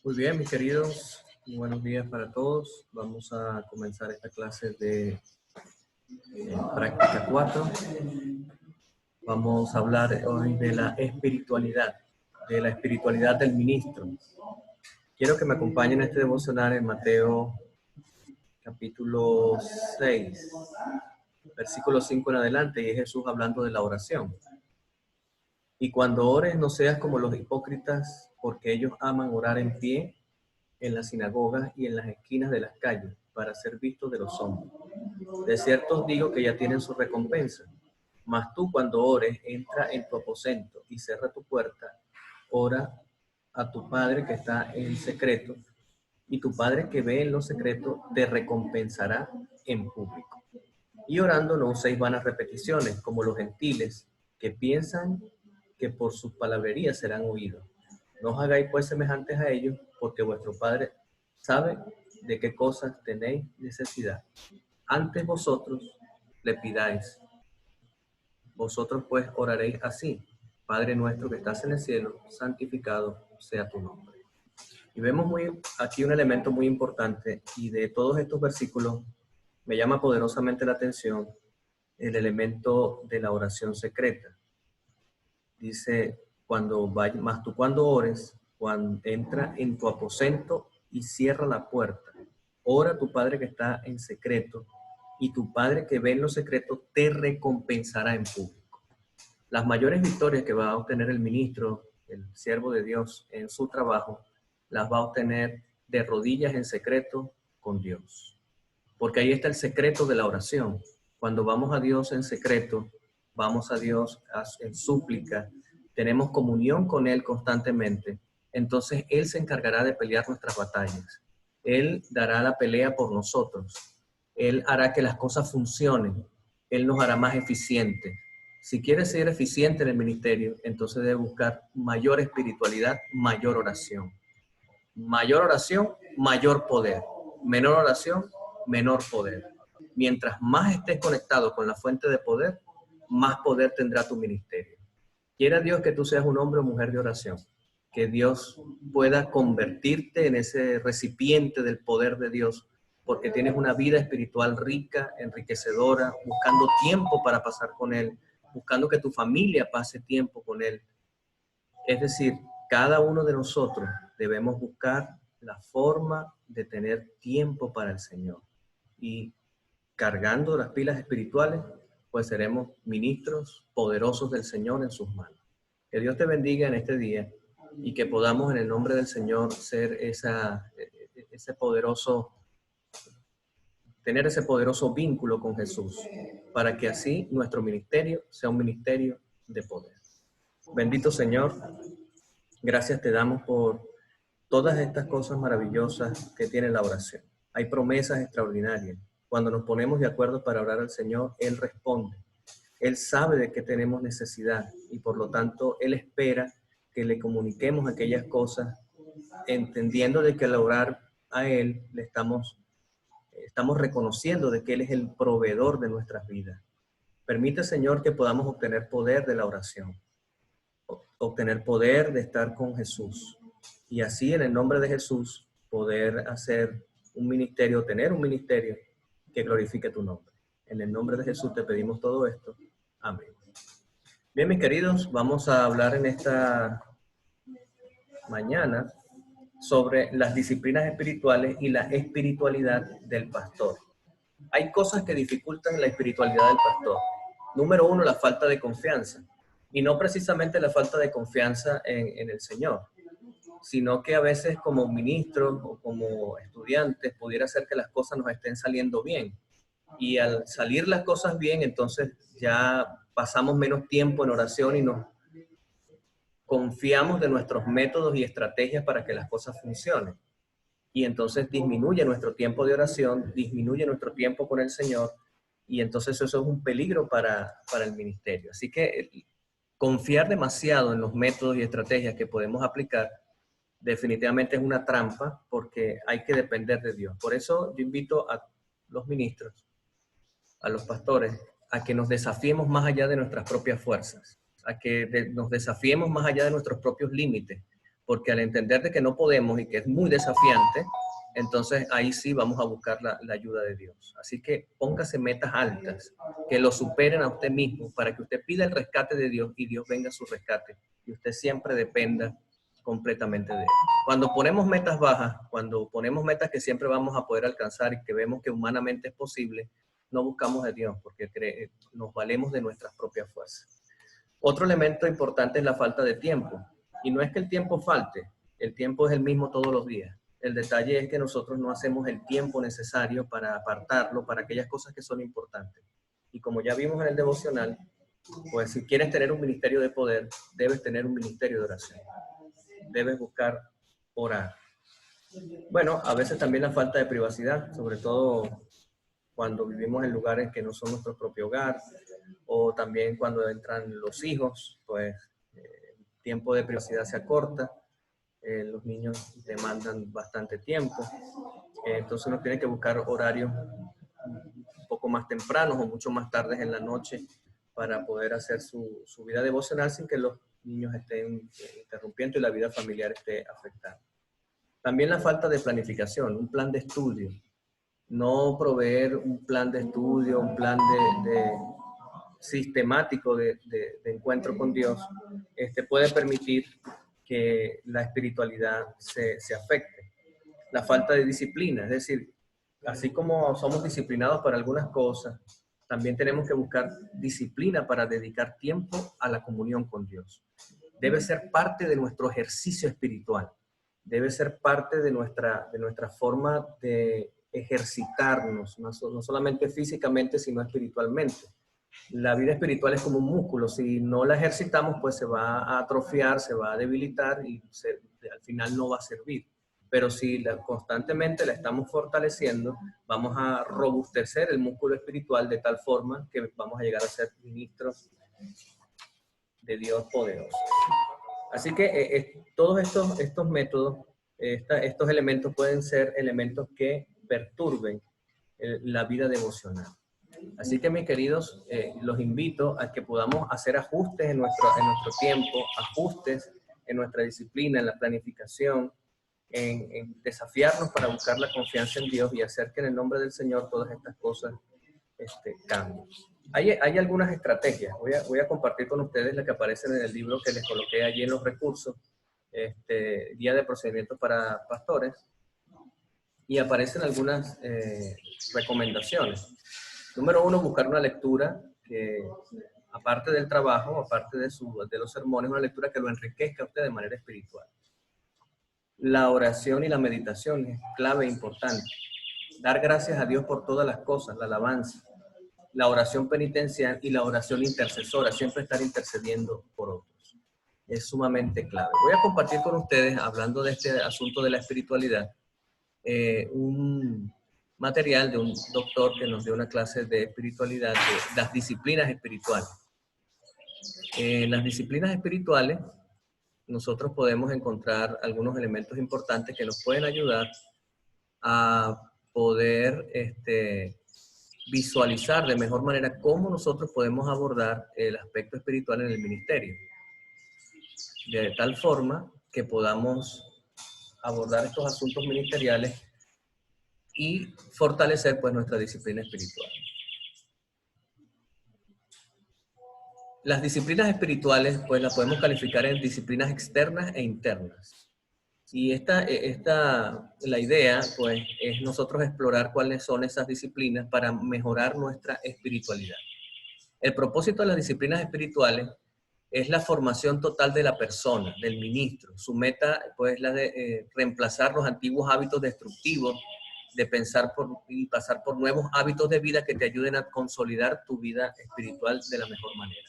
Muy bien, mis queridos, muy buenos días para todos. Vamos a comenzar esta clase de práctica 4. Vamos a hablar hoy de la espiritualidad del ministro. Quiero que me acompañen en este devocional en Mateo capítulo 6, versículo 5 en adelante, y es Jesús hablando de la oración. Y cuando ores, no seas como los hipócritas, porque ellos aman orar en pie en las sinagogas y en las esquinas de las calles, para ser vistos de los hombres. De cierto os digo que ya tienen su recompensa. Mas tú, cuando ores, entra en tu aposento y cierra tu puerta, ora a tu Padre que está en secreto, y tu Padre que ve en lo secreto te recompensará en público. Y orando no uséis vanas repeticiones, como los gentiles, que piensan que por sus palabrerías serán oídos. No os hagáis pues semejantes a ellos, porque vuestro Padre sabe de qué cosas tenéis necesidad. Antes vosotros le pidáis. Vosotros pues oraréis así: Padre nuestro que estás en el cielo, santificado sea tu nombre. Y vemos aquí un elemento muy importante, y de todos estos versículos me llama poderosamente la atención el elemento de la oración secreta. Dice, mas tú cuando ores, entra en tu aposento y cierra la puerta. Ora a tu Padre que está en secreto, y tu Padre que ve en lo secreto te recompensará en público. Las mayores victorias que va a obtener el ministro, el siervo de Dios, en su trabajo, las va a obtener de rodillas en secreto con Dios. Porque ahí está el secreto de la oración. Cuando vamos a Dios en secreto, vamos a Dios en súplica, tenemos comunión con Él constantemente, entonces Él se encargará de pelear nuestras batallas. Él dará la pelea por nosotros. Él hará que las cosas funcionen. Él nos hará más eficientes. Si quieres ser eficiente en el ministerio, entonces debe buscar mayor espiritualidad, mayor oración. Mayor oración, mayor poder. Menor oración, menor poder. Mientras más estés conectado con la fuente de poder, más poder tendrá tu ministerio. Quiera Dios que tú seas un hombre o mujer de oración, que Dios pueda convertirte en ese recipiente del poder de Dios, porque tienes una vida espiritual rica, enriquecedora, buscando tiempo para pasar con Él, buscando que tu familia pase tiempo con Él. Es decir, cada uno de nosotros debemos buscar la forma de tener tiempo para el Señor. Y cargando las pilas espirituales, pues seremos ministros poderosos del Señor en sus manos. Que Dios te bendiga en este día y que podamos en el nombre del Señor tener ese poderoso vínculo con Jesús, para que así nuestro ministerio sea un ministerio de poder. Bendito Señor, gracias te damos por todas estas cosas maravillosas que tiene la oración. Hay promesas extraordinarias. Cuando nos ponemos de acuerdo para orar al Señor, Él responde. Él sabe de qué tenemos necesidad y por lo tanto Él espera que le comuniquemos aquellas cosas, entendiendo de que al orar a Él estamos reconociendo de que Él es el proveedor de nuestras vidas. Permite, Señor, que podamos obtener poder de la oración, obtener poder de estar con Jesús, y así en el nombre de Jesús poder hacer un ministerio, tener un ministerio que glorifique tu nombre. En el nombre de Jesús te pedimos todo esto. Amén. Bien, mis queridos, vamos a hablar en esta mañana sobre las disciplinas espirituales y la espiritualidad del pastor. Hay cosas que dificultan la espiritualidad del pastor. Número uno, la falta de confianza. Y no precisamente la falta de confianza en el Señor, sino que a veces como ministros o como estudiantes pudiera ser que las cosas nos estén saliendo bien. Y al salir las cosas bien, entonces ya pasamos menos tiempo en oración y nos confiamos de nuestros métodos y estrategias para que las cosas funcionen. Y entonces disminuye nuestro tiempo de oración, disminuye nuestro tiempo con el Señor, y entonces eso es un peligro para el ministerio. Así que confiar demasiado en los métodos y estrategias que podemos aplicar definitivamente es una trampa, porque hay que depender de Dios. Por eso yo invito a los ministros, a los pastores, a que nos desafiemos más allá de nuestras propias fuerzas, a que nos desafiemos más allá de nuestros propios límites, porque al entender de que no podemos y que es muy desafiante, entonces ahí sí vamos a buscar la ayuda de Dios. Así que póngase metas altas, que lo superen a usted mismo, para que usted pida el rescate de Dios y Dios venga a su rescate y usted siempre dependa completamente de Él. Cuando ponemos metas bajas, cuando ponemos metas que siempre vamos a poder alcanzar y que vemos que humanamente es posible, no buscamos de Dios porque nos valemos de nuestras propias fuerzas. Otro elemento importante es la falta de tiempo. Y no es que el tiempo falte, el tiempo es el mismo todos los días. El detalle es que nosotros no hacemos el tiempo necesario para apartarlo para aquellas cosas que son importantes. Y como ya vimos en el devocional, pues si quieres tener un ministerio de poder, debes tener un ministerio de oración. Debes buscar orar. Bueno, a veces también la falta de privacidad, sobre todo cuando vivimos en lugares que no son nuestro propio hogar, o también cuando entran los hijos, pues el tiempo de privacidad se acorta, los niños demandan bastante tiempo, entonces uno tiene que buscar horarios un poco más tempranos o mucho más tardes en la noche para poder hacer su vida devocional sin que los niños estén interrumpiendo y la vida familiar esté afectada. También la falta de planificación, un plan de estudio. No proveer un plan de estudio, un plan de sistemático de encuentro con Dios, puede permitir que la espiritualidad se afecte. La falta de disciplina, es decir, así como somos disciplinados para algunas cosas, también tenemos que buscar disciplina para dedicar tiempo a la comunión con Dios. Debe ser parte de nuestro ejercicio espiritual, debe ser parte de nuestra forma de ejercitarnos, no solamente físicamente, sino espiritualmente. La vida espiritual es como un músculo, si no la ejercitamos, pues se va a atrofiar, se va a debilitar y al final no va a servir. Pero si constantemente la estamos fortaleciendo, vamos a robustecer el músculo espiritual de tal forma que vamos a llegar a ser ministros de Dios poderoso. Así que todos estos métodos, estos elementos pueden ser elementos que perturben la vida devocional. Así que, mis queridos, los invito a que podamos hacer ajustes en nuestro tiempo, ajustes en nuestra disciplina, en la planificación, en desafiarnos para buscar la confianza en Dios y hacer que en el nombre del Señor todas estas cosas cambien. Hay algunas estrategias. Voy a compartir con ustedes las que aparecen en el libro que les coloqué allí en los recursos, Guía de Procedimientos para Pastores, y aparecen algunas recomendaciones. Número 1, buscar una lectura que, aparte del trabajo, aparte de los sermones, una lectura que lo enriquezca a usted de manera espiritual. La oración y la meditación es clave e importante. Dar gracias a Dios por todas las cosas, la alabanza, la oración penitencial y la oración intercesora, siempre estar intercediendo por otros. Es sumamente clave. Voy a compartir con ustedes, hablando de este asunto de la espiritualidad, un material de un doctor que nos dio una clase de espiritualidad, de las disciplinas espirituales. En las disciplinas espirituales, nosotros podemos encontrar algunos elementos importantes que nos pueden ayudar a poder visualizar de mejor manera cómo nosotros podemos abordar el aspecto espiritual en el ministerio. De tal forma que podamos abordar estos asuntos ministeriales y fortalecer pues nuestra disciplina espiritual. Las disciplinas espirituales pues las podemos calificar en disciplinas externas e internas. Y la idea pues es nosotros explorar cuáles son esas disciplinas para mejorar nuestra espiritualidad. El propósito de las disciplinas espirituales es la formación total de la persona, del ministro. Su meta pues es la de reemplazar los antiguos hábitos destructivos, de pensar y pasar por nuevos hábitos de vida que te ayuden a consolidar tu vida espiritual de la mejor manera.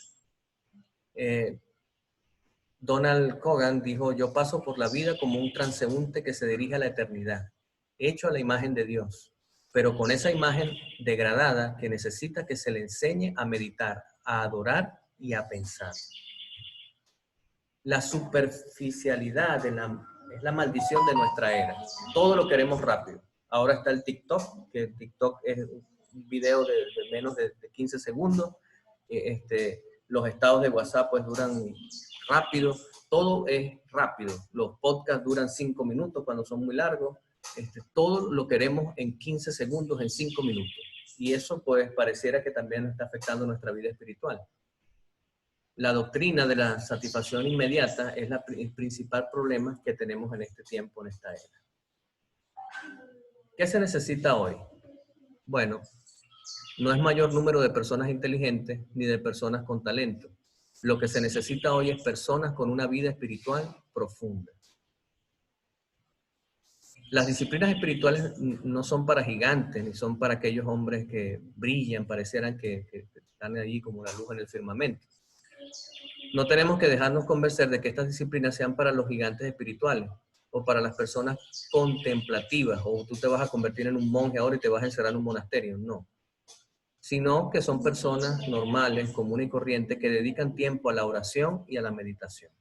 Donald Cogan dijo: yo paso por la vida como un transeúnte que se dirige a la eternidad, hecho a la imagen de Dios, pero con esa imagen degradada que necesita que se le enseñe a meditar, a adorar y a pensar. La superficialidad es la maldición de nuestra era. Todo lo queremos rápido. Ahora está el TikTok, que TikTok es un video de menos de 15 segundos. Los estados de WhatsApp pues duran rápido, todo es rápido. Los podcasts duran 5 minutos cuando son muy largos. Todo lo queremos en 15 segundos, en 5 minutos. Y eso pues pareciera que también está afectando nuestra vida espiritual. La doctrina de la satisfacción inmediata es el principal problema que tenemos en este tiempo, en esta era. ¿Qué se necesita hoy? Bueno, no es mayor número de personas inteligentes ni de personas con talento. Lo que se necesita hoy es personas con una vida espiritual profunda. Las disciplinas espirituales no son para gigantes, ni son para aquellos hombres que brillan, parecieran que están allí como la luz en el firmamento. No tenemos que dejarnos convencer de que estas disciplinas sean para los gigantes espirituales o para las personas contemplativas, o tú te vas a convertir en un monje ahora y te vas a encerrar en un monasterio. No. Sino que son personas normales, comunes y corrientes que dedican tiempo a la oración y a la meditación.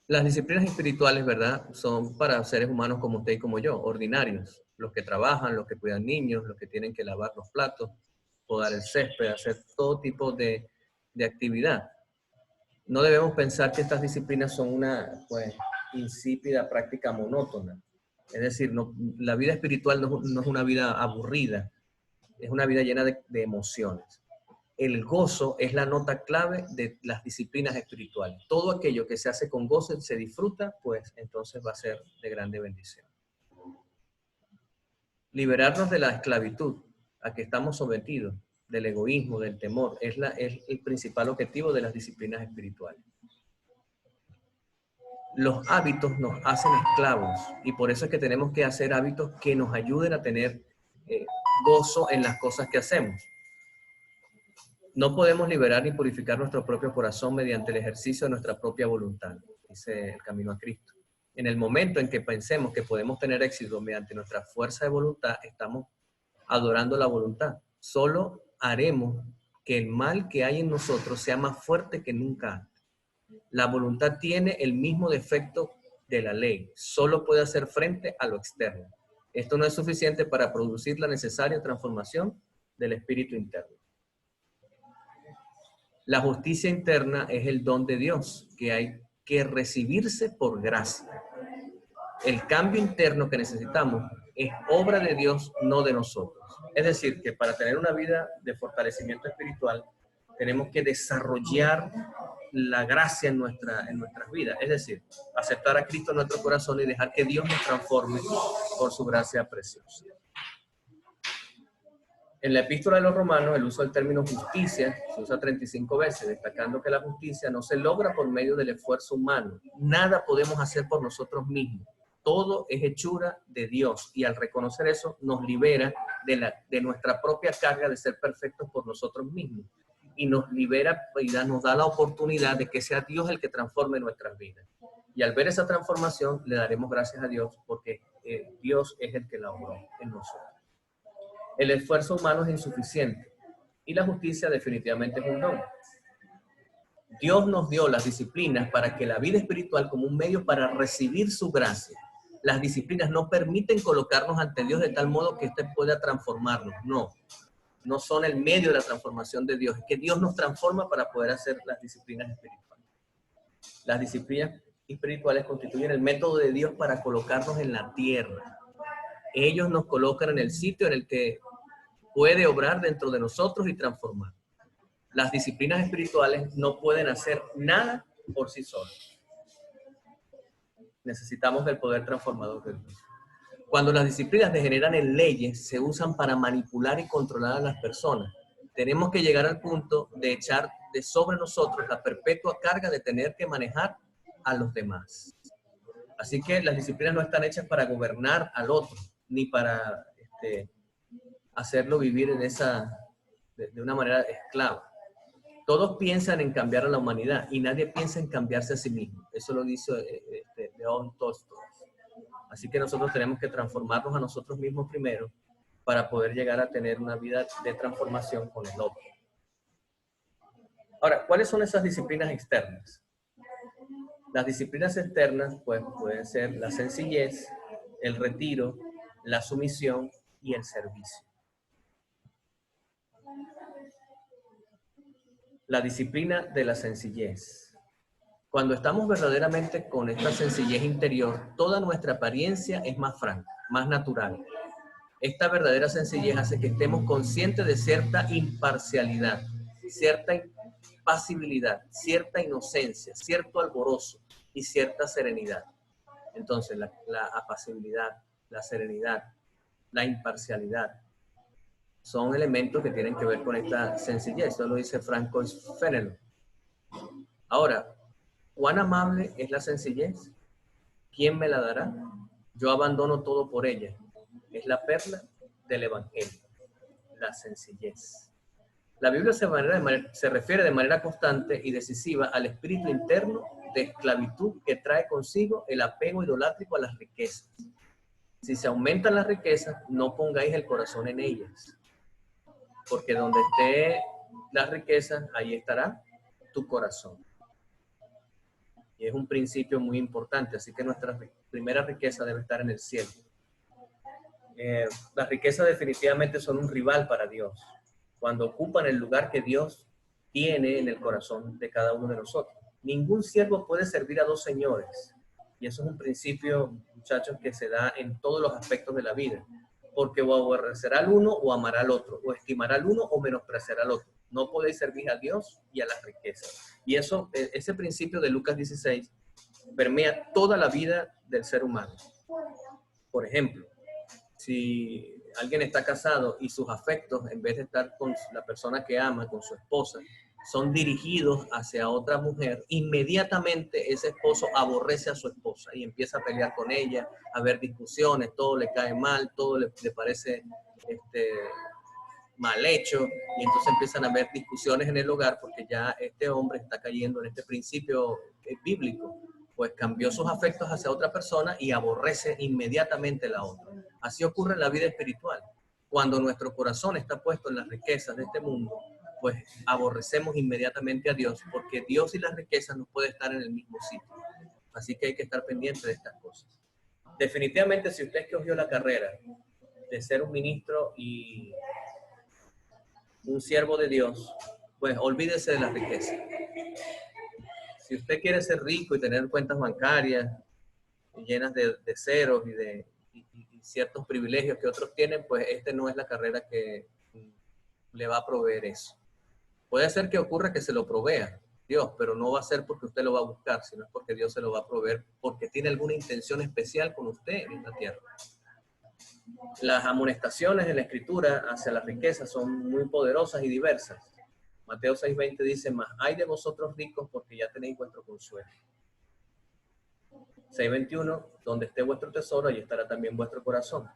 Las disciplinas espirituales, ¿verdad?, son para seres humanos como usted y como yo, ordinarios. Los que trabajan, los que cuidan niños, los que tienen que lavar los platos, podar el césped, hacer todo tipo de actividad. No debemos pensar que estas disciplinas son una, pues, insípida práctica monótona. Es decir, la vida espiritual no es una vida aburrida, es una vida llena de emociones. El gozo es la nota clave de las disciplinas espirituales. Todo aquello que se hace con gozo y se disfruta, pues entonces va a ser de grande bendición. Liberarnos de la esclavitud a que estamos sometidos, del egoísmo, del temor, es el principal objetivo de las disciplinas espirituales. Los hábitos nos hacen esclavos y por eso es que tenemos que hacer hábitos que nos ayuden a tener gozo en las cosas que hacemos. No podemos liberar ni purificar nuestro propio corazón mediante el ejercicio de nuestra propia voluntad, dice el Camino a Cristo. En el momento en que pensemos que podemos tener éxito mediante nuestra fuerza de voluntad, estamos adorando la voluntad. Solo haremos que el mal que hay en nosotros sea más fuerte que nunca antes. La voluntad tiene el mismo defecto de la ley. Solo puede hacer frente a lo externo. Esto no es suficiente para producir la necesaria transformación del espíritu interno. La justicia interna es el don de Dios que hay que recibirse por gracia. El cambio interno que necesitamos es obra de Dios, no de nosotros. Es decir, que para tener una vida de fortalecimiento espiritual, tenemos que desarrollar la gracia en nuestras vidas. Es decir, aceptar a Cristo en nuestro corazón y dejar que Dios nos transforme por su gracia preciosa. En la epístola de los Romanos, el uso del término justicia se usa 35 veces, destacando que la justicia no se logra por medio del esfuerzo humano. Nada podemos hacer por nosotros mismos. Todo es hechura de Dios y al reconocer eso nos libera de nuestra propia carga de ser perfectos por nosotros mismos. Y nos libera y nos da la oportunidad de que sea Dios el que transforme nuestras vidas. Y al ver esa transformación le daremos gracias a Dios porque Dios es el que la obró en nosotros. El esfuerzo humano es insuficiente y la justicia definitivamente es un don. Dios nos dio las disciplinas para que la vida espiritual como un medio para recibir su gracia. Las disciplinas no permiten colocarnos ante Dios de tal modo que éste pueda transformarnos. No son el medio de la transformación de Dios. Es que Dios nos transforma para poder hacer las disciplinas espirituales. Las disciplinas espirituales constituyen el método de Dios para colocarnos en la tierra. Ellos nos colocan en el sitio en el que puede obrar dentro de nosotros y transformar. Las disciplinas espirituales no pueden hacer nada por sí solas. Necesitamos del poder transformador de Dios. Cuando las disciplinas degeneran en leyes, se usan para manipular y controlar a las personas. Tenemos que llegar al punto de echar de sobre nosotros la perpetua carga de tener que manejar a los demás. Así que las disciplinas no están hechas para gobernar al otro, ni para hacerlo vivir de una manera esclava. Todos piensan en cambiar a la humanidad y nadie piensa en cambiarse a sí mismo. Eso lo dice León Tolstoy. Así que nosotros tenemos que transformarnos a nosotros mismos primero para poder llegar a tener una vida de transformación con el otro. Ahora, ¿cuáles son esas disciplinas externas? Las disciplinas externas pues, pueden ser la sencillez, el retiro, la sumisión y el servicio. La disciplina de la sencillez. Cuando estamos verdaderamente con esta sencillez interior, toda nuestra apariencia es más franca, más natural. Esta verdadera sencillez hace que estemos conscientes de cierta imparcialidad, cierta pasibilidad, cierta inocencia, cierto alborozo y cierta serenidad. Entonces, la apacibilidad, la serenidad, la imparcialidad son elementos que tienen que ver con esta sencillez. Esto lo dice Francois Fenelon. Ahora, ¿cuán amable es la sencillez? ¿Quién me la dará? Yo abandono todo por ella. Es la perla del Evangelio, la sencillez. La Biblia se refiere de manera constante y decisiva al espíritu interno de esclavitud que trae consigo el apego idolátrico a las riquezas. Si se aumentan las riquezas, no pongáis el corazón en ellas, porque donde esté las riquezas, ahí estará tu corazón. Y es un principio muy importante, así que nuestra primera riqueza debe estar en el cielo. Las riquezas definitivamente son un rival para Dios, cuando ocupan el lugar que Dios tiene en el corazón de cada uno de nosotros. Ningún siervo puede servir a dos señores, y eso es un principio, muchachos, que se da en todos los aspectos de la vida, porque o aborrecerá al uno o amará al otro, o estimará al uno o menospreciará al otro. No podéis servir a Dios y a las riquezas. Y eso, ese principio de Lucas 16 permea toda la vida del ser humano. Por ejemplo, si alguien está casado y sus afectos, en vez de estar con la persona que ama, con su esposa, son dirigidos hacia otra mujer, inmediatamente ese esposo aborrece a su esposa y empieza a pelear con ella, a ver discusiones, todo le cae mal, todo le parece mal hecho, y entonces empiezan a haber discusiones en el hogar porque ya este hombre está cayendo en este principio bíblico, pues cambió sus afectos hacia otra persona y aborrece inmediatamente la otra. Así ocurre en la vida espiritual. Cuando nuestro corazón está puesto en las riquezas de este mundo, pues aborrecemos inmediatamente a Dios, porque Dios y las riquezas no pueden estar en el mismo sitio. Así que hay que estar pendiente de estas cosas. Definitivamente, si usted escogió la carrera de ser un ministro y un siervo de Dios, pues olvídese de la riqueza. Si usted quiere ser rico y tener cuentas bancarias llenas de ceros y ciertos privilegios que otros tienen, pues no es la carrera que le va a proveer eso. Puede ser que ocurra que se lo provea Dios, pero no va a ser porque usted lo va a buscar, sino es porque Dios se lo va a proveer, porque tiene alguna intención especial con usted en esta tierra. Las amonestaciones en la Escritura hacia la riqueza son muy poderosas y diversas. Mateo 6:20 dice, mas ay de vosotros ricos porque ya tenéis vuestro consuelo. 6:21, donde esté vuestro tesoro, allí estará también vuestro corazón.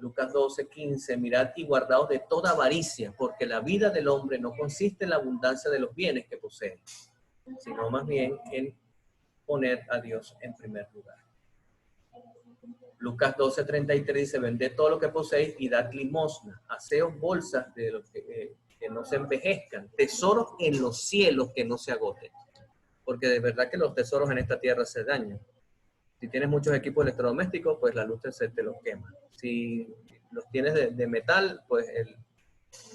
Lucas 12:15, mirad y guardaos de toda avaricia, porque la vida del hombre no consiste en la abundancia de los bienes que posee, sino más bien en poner a Dios en primer lugar. Lucas 12:33 dice, vended todo lo que poseéis y dad limosna, haceos bolsas de los que no se envejezcan, tesoros en los cielos que no se agoten, porque de verdad que los tesoros en esta tierra se dañan. Si tienes muchos equipos electrodomésticos, pues la luz se te los quema. Si los tienes de metal, pues el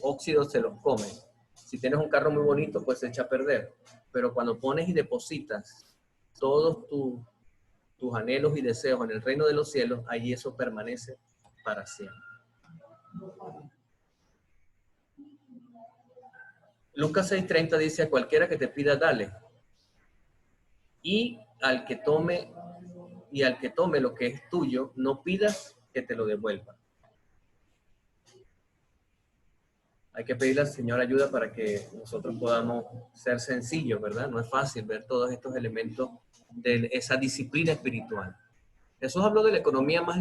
óxido se los come. Si tienes un carro muy bonito, pues se echa a perder. Pero cuando pones y depositas todos tus anhelos y deseos en el reino de los cielos, allí eso permanece para siempre. Lucas 6:30 dice, a cualquiera que te pida, dale. Y al que tome lo que es tuyo, no pidas que te lo devuelva. Hay que pedirle al Señor ayuda para que nosotros podamos ser sencillos, ¿verdad? No es fácil ver todos estos elementos de esa disciplina espiritual. Jesús habló de la economía más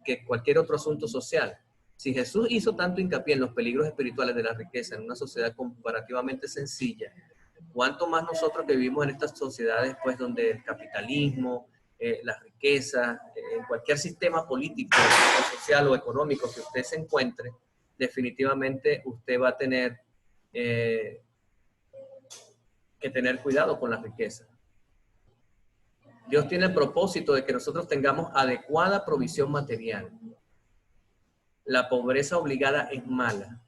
que cualquier otro asunto social. Si Jesús hizo tanto hincapié en los peligros espirituales de la riqueza en una sociedad comparativamente sencilla, ¿cuánto más nosotros que vivimos en estas sociedades, pues, donde el capitalismo, las riquezas, en cualquier sistema político, o social o económico que usted se encuentre, definitivamente usted va a tener que tener cuidado con la riqueza. Dios tiene el propósito de que nosotros tengamos adecuada provisión material. La pobreza obligada es mala.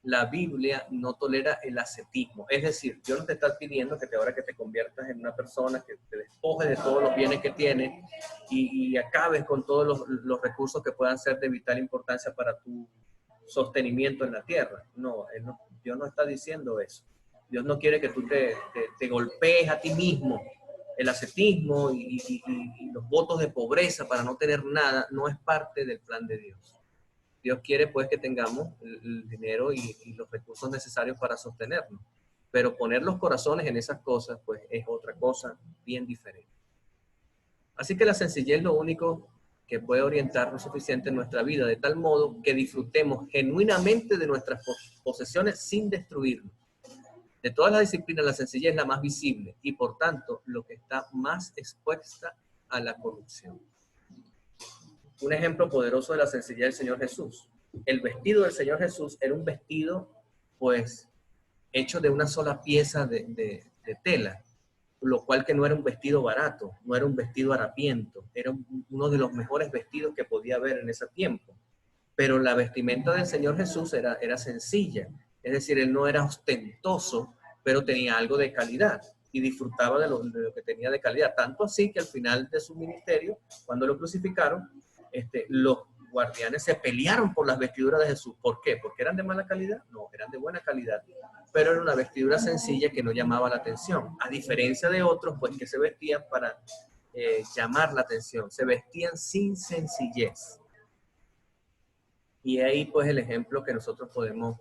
La Biblia no tolera el ascetismo. Es decir, Dios no te está pidiendo que ahora que te conviertas en una persona que te despojes de todos los bienes que tienes y acabes con todos los recursos que puedan ser de vital importancia para tu sostenimiento en la tierra. No, Dios no está diciendo eso. Dios no quiere que tú te golpees a ti mismo. El ascetismo y los votos de pobreza para no tener nada no es parte del plan de Dios. Dios quiere pues que tengamos el dinero y los recursos necesarios para sostenernos. Pero poner los corazones en esas cosas pues es otra cosa bien diferente. Así que la sencillez es lo único que puede orientarnos suficiente en nuestra vida, de tal modo que disfrutemos genuinamente de nuestras posesiones sin destruirnos. De todas las disciplinas, la sencillez es la más visible y, por tanto, lo que está más expuesta a la corrupción. Un ejemplo poderoso de la sencillez del Señor Jesús. El vestido del Señor Jesús era un vestido, pues, hecho de una sola pieza de tela, lo cual que no era un vestido barato, no era un vestido harapiento, era uno de los mejores vestidos que podía haber en ese tiempo. Pero la vestimenta del Señor Jesús era sencilla, es decir, él no era ostentoso, pero tenía algo de calidad y disfrutaba de lo que tenía de calidad. Tanto así que al final de su ministerio, cuando lo crucificaron, los guardianes se pelearon por las vestiduras de Jesús. ¿Por qué? ¿Porque eran de mala calidad? No, eran de buena calidad, pero era una vestidura sencilla que no llamaba la atención, a diferencia de otros, pues que se vestían para llamar la atención, se vestían sin sencillez. Y ahí pues el ejemplo que nosotros podemos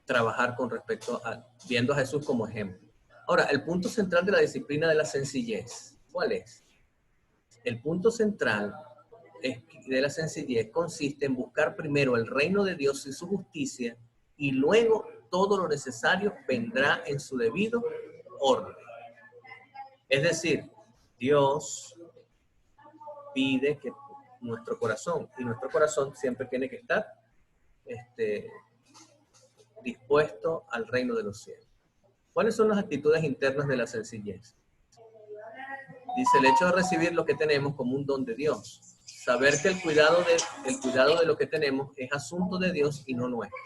trabajar con respecto a viendo a Jesús como ejemplo. Ahora, el punto central de la disciplina de la sencillez, ¿cuál es? El punto central de la sencillez consiste en buscar primero el reino de Dios y su justicia, y luego todo lo necesario vendrá en su debido orden. Es decir, Dios pide que nuestro corazón, y nuestro corazón siempre tiene que estar dispuesto al reino de los cielos. ¿Cuáles son las actitudes internas de la sencillez? Dice, el hecho de recibir lo que tenemos como un don de Dios. Saber que el cuidado de lo que tenemos es asunto de Dios y no nuestro.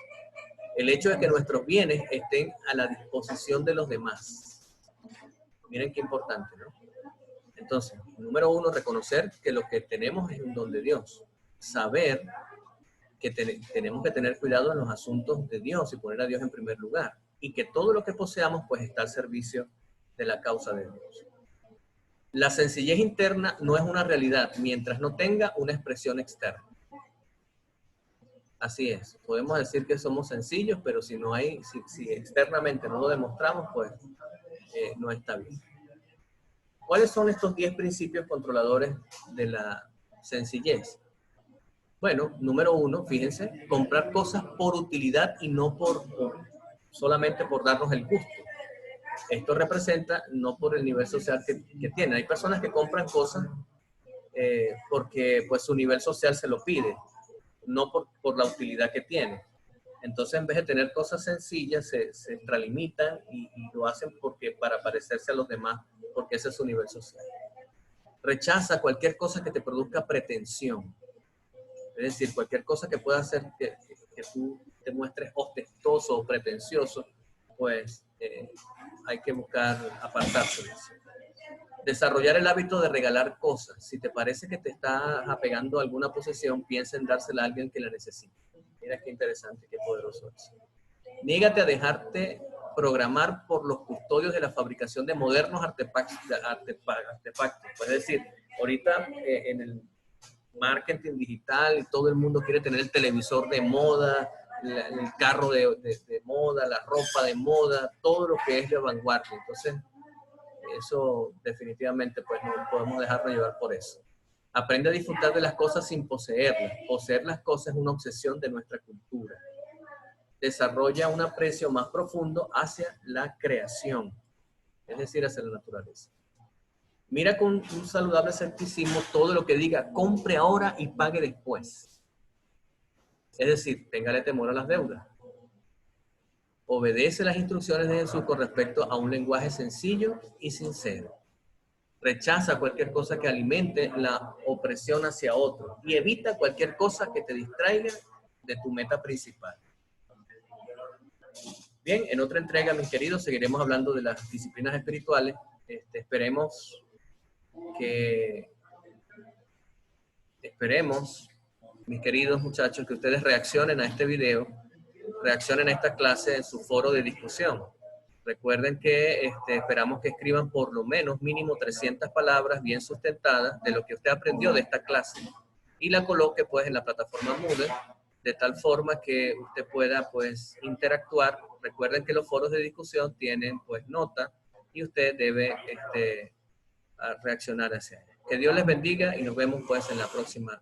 El hecho de que nuestros bienes estén a la disposición de los demás. Miren qué importante, ¿no? Entonces, número uno, reconocer que lo que tenemos es un don de Dios. Saber que tenemos que tener cuidado en los asuntos de Dios y poner a Dios en primer lugar. Y que todo lo que poseamos pues está al servicio de la causa de Dios. La sencillez interna no es una realidad mientras no tenga una expresión externa. Así es. Podemos decir que somos sencillos, pero si no hay, si externamente no lo demostramos, pues no está bien. ¿Cuáles son estos 10 principios controladores de la sencillez? Bueno, número uno, fíjense, comprar cosas por utilidad y no solamente por darnos el gusto. Esto representa no por el nivel social que tienen. Hay personas que compran cosas porque pues su nivel social se lo pide, no por la utilidad que tiene. Entonces, en vez de tener cosas sencillas, se extralimitan y lo hacen para parecerse a los demás, porque ese es su nivel social. Rechaza cualquier cosa que te produzca pretensión. Es decir, cualquier cosa que pueda hacer que tú te muestres ostentoso o pretencioso, pues hay que buscar apartarse de eso. Desarrollar el hábito de regalar cosas. Si te parece que te estás apegando a alguna posesión, piensa en dársela a alguien que la necesite. Mira qué interesante, qué poderoso es. Niégate a dejarte programar por los custodios de la fabricación de modernos artefactos. Pues es decir, ahorita en el marketing digital todo el mundo quiere tener el televisor de moda, el carro de moda, la ropa de moda, todo lo que es de vanguardia. Entonces, eso definitivamente pues no podemos dejarnos llevar por eso. Aprende a disfrutar de las cosas sin poseerlas. Poseer las cosas es una obsesión de nuestra cultura. Desarrolla un aprecio más profundo hacia la creación, es decir, hacia la naturaleza. Mira con un saludable escepticismo todo lo que diga compre ahora y pague después. Es decir, téngale temor a las deudas. Obedece las instrucciones de Jesús con respecto a un lenguaje sencillo y sincero. Rechaza cualquier cosa que alimente la opresión hacia otro y evita cualquier cosa que te distraiga de tu meta principal. Bien, en otra entrega, mis queridos, seguiremos hablando de las disciplinas espirituales. Esperemos, mis queridos muchachos, que ustedes reaccionen a este video, reaccionen a esta clase en su foro de discusión. Recuerden que esperamos que escriban por lo menos mínimo 300 palabras bien sustentadas de lo que usted aprendió de esta clase y la coloque pues en la plataforma Moodle de tal forma que usted pueda pues interactuar. Recuerden que los foros de discusión tienen pues nota y usted debe reaccionar hacia ellos. Que Dios les bendiga y nos vemos pues en la próxima